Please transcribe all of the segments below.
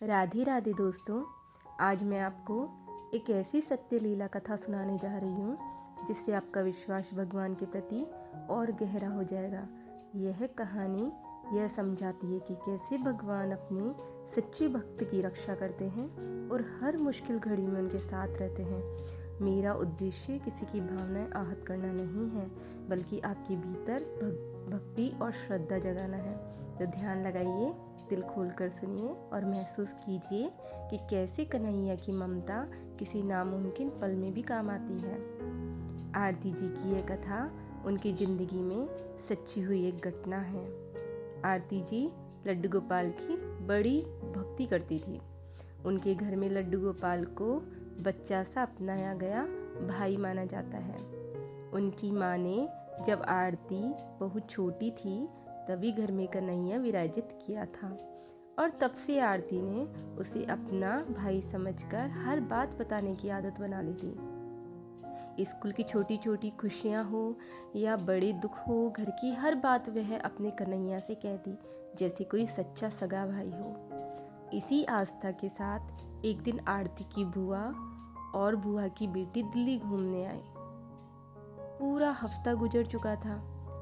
राधे राधे दोस्तों। आज मैं आपको एक ऐसी सत्य लीला कथा सुनाने जा रही हूँ जिससे आपका विश्वास भगवान के प्रति और गहरा हो जाएगा। यह कहानी यह समझाती है कि कैसे भगवान अपने सच्चे भक्त की रक्षा करते हैं और हर मुश्किल घड़ी में उनके साथ रहते हैं। मेरा उद्देश्य किसी की भावनाएं आहत करना नहीं है, बल्कि आपके भीतर भक्ति और श्रद्धा जगाना है। तो ध्यान लगाइए, दिल खोलकर सुनिए और महसूस कीजिए कि कैसे कन्हैया की ममता किसी नामुमकिन पल में भी काम आती है। आरती जी की यह कथा उनकी ज़िंदगी में सच्ची हुई एक घटना है। आरती जी लड्डू गोपाल की बड़ी भक्ति करती थी। उनके घर में लड्डू गोपाल को बच्चा सा अपनाया गया भाई माना जाता है। उनकी माँ ने जब आरती बहुत छोटी थी तभी घर में कन्हैया विराजित किया था और तब से आरती ने उसे अपना भाई समझकर हर बात बताने की आदत बना ली थी। स्कूल की छोटी छोटी खुशियाँ हो या बड़े दुख हो, घर की हर बात वह अपने कन्हैया से कहती जैसे कोई सच्चा सगा भाई हो। इसी आस्था के साथ एक दिन आरती की बुआ और बुआ की बेटी दिल्ली घूमने आए। पूरा हफ्ता गुजर चुका था।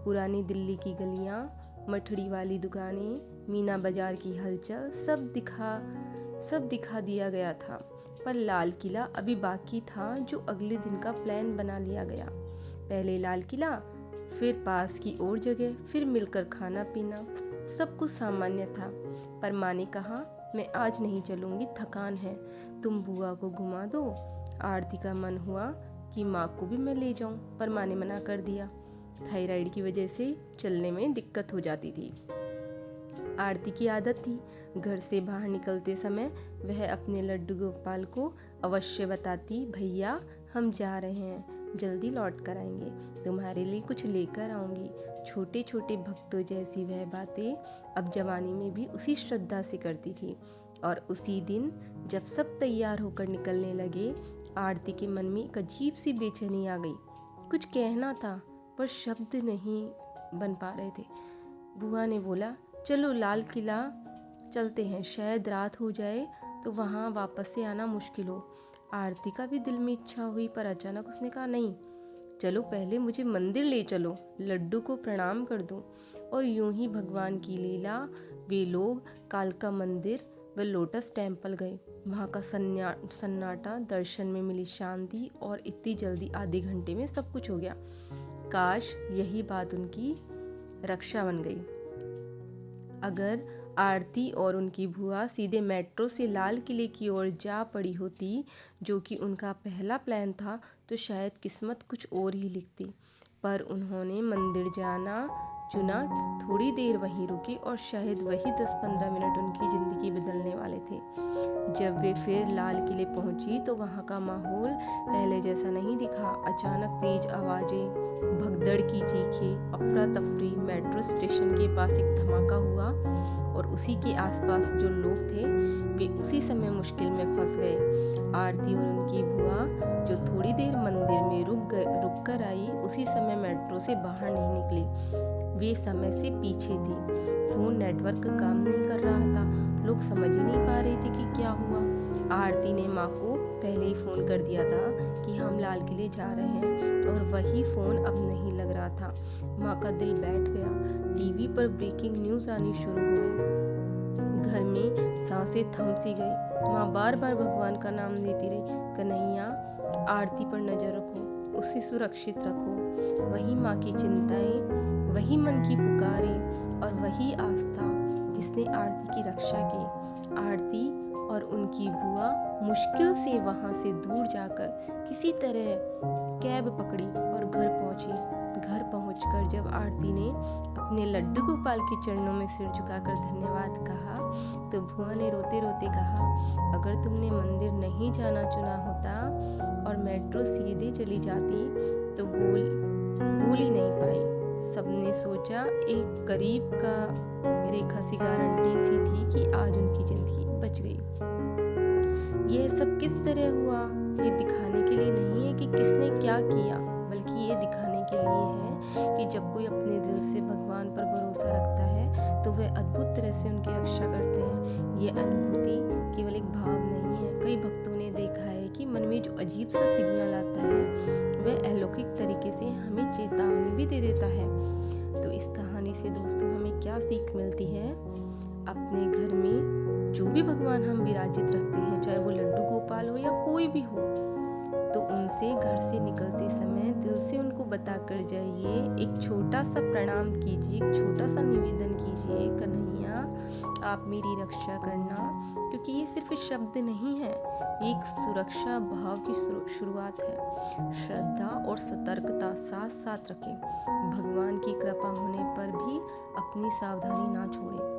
पुरानी दिल्ली की गलियाँ, मठड़ी वाली दुकानें, मीना बाजार की हलचल सब दिखा दिया गया था, पर लाल किला अभी बाकी था, जो अगले दिन का प्लान बना लिया गया। पहले लाल किला, फिर पास की और जगह, फिर मिलकर खाना पीना। सब कुछ सामान्य था, पर माँ ने कहा मैं आज नहीं चलूँगी, थकान है, तुम बुआ को घुमा दो। आरती का मन हुआ कि माँ को भी मैं ले जाऊँ, पर माँ ने मना कर दिया। थायराइड की वजह से चलने में दिक्कत हो जाती थी। आरती की आदत थी घर से बाहर निकलते समय वह अपने लड्डू गोपाल को अवश्य बताती, भैया हम जा रहे हैं, जल्दी लौट कर आएंगे, तुम्हारे लिए कुछ लेकर आऊँगी। छोटे छोटे भक्तों जैसी वह बातें अब जवानी में भी उसी श्रद्धा से करती थी। और उसी दिन जब सब तैयार होकर निकलने लगे, आरती के मन में एक अजीब सी बेचैनी आ गई। कुछ कहना था पर शब्द नहीं बन पा रहे थे। बुआ ने बोला, चलो लाल किला चलते हैं, शायद रात हो जाए तो वहाँ वापस से आना मुश्किल हो। आरती का भी दिल में इच्छा हुई, पर अचानक उसने कहा, नहीं, चलो पहले मुझे मंदिर ले चलो, लड्डू को प्रणाम कर दूं। और यूं ही भगवान की लीला, वे लोग कालका मंदिर व लोटस टेम्पल गए। वहाँ का सन्नाटा, दर्शन में मिली शांति, और इतनी जल्दी आधे घंटे में सब कुछ हो गया। काश यही बात उनकी रक्षा बन गई। अगर आरती और उनकी बुआ सीधे मेट्रो से लाल किले की ओर जा पड़ी होती, जो कि उनका पहला प्लान था, तो शायद किस्मत कुछ और ही लिखती। पर उन्होंने मंदिर जाना चुना। थोड़ी देर वहीं रुकी और शायद वही 10-15 मिनट उनकी ज़िंदगी बदलने वाले थे। जब वे फिर लाल किले पहुंची तो वहां का माहौल पहले जैसा नहीं दिखा। अचानक तेज आवाज़ें, भगदड़ की चीखें, अफरा तफरी। मेट्रो स्टेशन के पास एक धमाका हुआ और उसी के आसपास जो लोग थे वे उसी समय मुश्किल में फंस गए। आरती और उनकी बुआ, जो थोड़ी देर मंदिर में रुक कर आई, उसी समय मेट्रो से बाहर नहीं निकली। वे समय से पीछे थी। फ़ोन नेटवर्क काम नहीं कर रहा था, लोग समझ ही नहीं पा रहे थे कि क्या हुआ। आरती ने माँ को पहले ही फ़ोन कर दिया था कि हम लाल किले जा रहे हैं, और वही फ़ोन अब नहीं लग रहा था। माँ का दिल बैठ गया। टीवी पर ब्रेकिंग न्यूज़ आनी शुरू हो गई। घर में सांसें थम सी गई। माँ बार बार भगवान का नाम लेती रही, कन्हैया आरती पर नज़र रखो, उसे सुरक्षित रखो। वही माँ की चिंताएं, वही मन की पुकारें और वही आस्था जिसने आरती की रक्षा की। आरती और उनकी बुआ मुश्किल से वहाँ से दूर जाकर किसी तरह कैब पकड़ी और घर पहुँची। घर पहुँचकर जब आरती ने अपने लड्डू गोपाल के चरणों में सिर झुकाकर धन्यवाद कहा, तो बुआ ने रोते रोते कहा, अगर तुमने मंदिर नहीं जाना चुना होता और मेट्रो सीधे चली जाती तो बोल ही नहीं पाई। सबने सोचा एक करीब का रेखा सी गारंटी सी थी कि आज उनकी जिंदगी बच गई। यह सब किस तरह हुआ, ये दिखाने के लिए नहीं है कि किसने क्या किया, बल्कि ये दिखाने के के लिए है कि जब कोई अपने दिल से भगवान पर भरोसा रखता है तो वह अद्भुत तरह से उनकी रक्षा करते हैं। ये अनुभूति केवल एक भाव नहीं है। कई भक्तों ने देखा है कि मन में जो अजीब सा सिग्नल आता है वह अलौकिक तरीके से हमें चेतावनी भी दे देता है। तो इस कहानी से दोस्तों हमें क्या सीख मिलती है? अपने घर में जो भी भगवान हम विराजित रखते हैं, चाहे वो लड्डू गोपाल हो या कोई भी हो, तो उनसे घर से निकलते समय दिल से उनको बता कर जाइए, एक छोटा सा प्रणाम कीजिए, एक छोटा सा निवेदन कीजिए, कन्हैया आप मेरी रक्षा करना। क्योंकि ये सिर्फ शब्द नहीं है, ये एक सुरक्षा भाव की शुरुआत है। श्रद्धा और सतर्कता साथ साथ रखें। भगवान की कृपा होने पर भी अपनी सावधानी ना छोड़ें।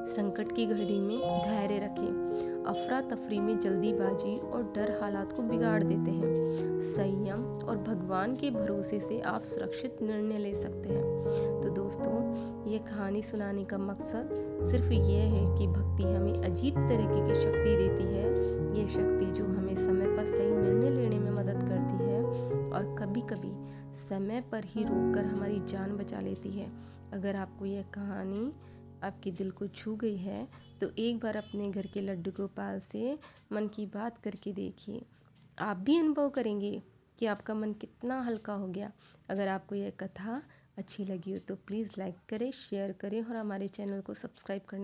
संकट की घड़ी में धैर्य रखें। अफरा तफरी में जल्दीबाजी और डर हालात को बिगाड़ देते हैं। संयम और भगवान के भरोसे से आप सुरक्षित निर्णय ले सकते हैं। तो दोस्तों, ये कहानी सुनाने का मकसद सिर्फ ये है कि भक्ति हमें अजीब तरीके की शक्ति देती है। ये शक्ति जो हमें समय पर सही निर्णय लेने में मदद करती है और कभी कभी समय पर ही रोककर हमारी जान बचा लेती है। अगर आपको यह कहानी आपके दिल को छू गई है तो एक बार अपने घर के लड्डू गोपाल से मन की बात करके देखिए। आप भी अनुभव करेंगे कि आपका मन कितना हल्का हो गया। अगर आपको यह कथा अच्छी लगी हो तो प्लीज़ लाइक करें, शेयर करें और हमारे चैनल को सब्सक्राइब करना